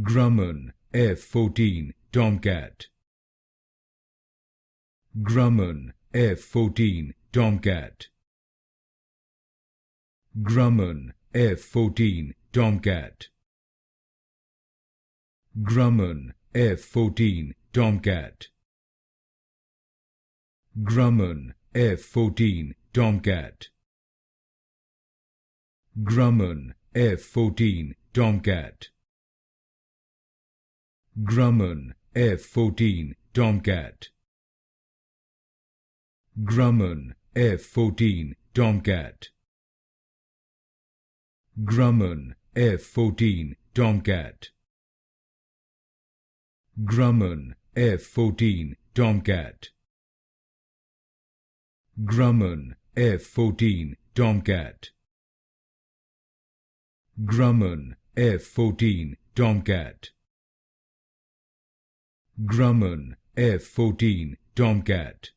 Grumman F-14 Tomcat. Grumman F-14 Tomcat. Grumman F-14 Tomcat. Grumman F-14 Tomcat. Grumman F-14 Tomcat. Grumman F-14 Tomcat. Grumman F-14 Tomcat. Grumman F-14 Tomcat. Grumman F-14 Tomcat. Grumman F-14 Tomcat. Grumman F-14 Tomcat. Grumman F-14 Tomcat. Grumman F-14 Tomcat.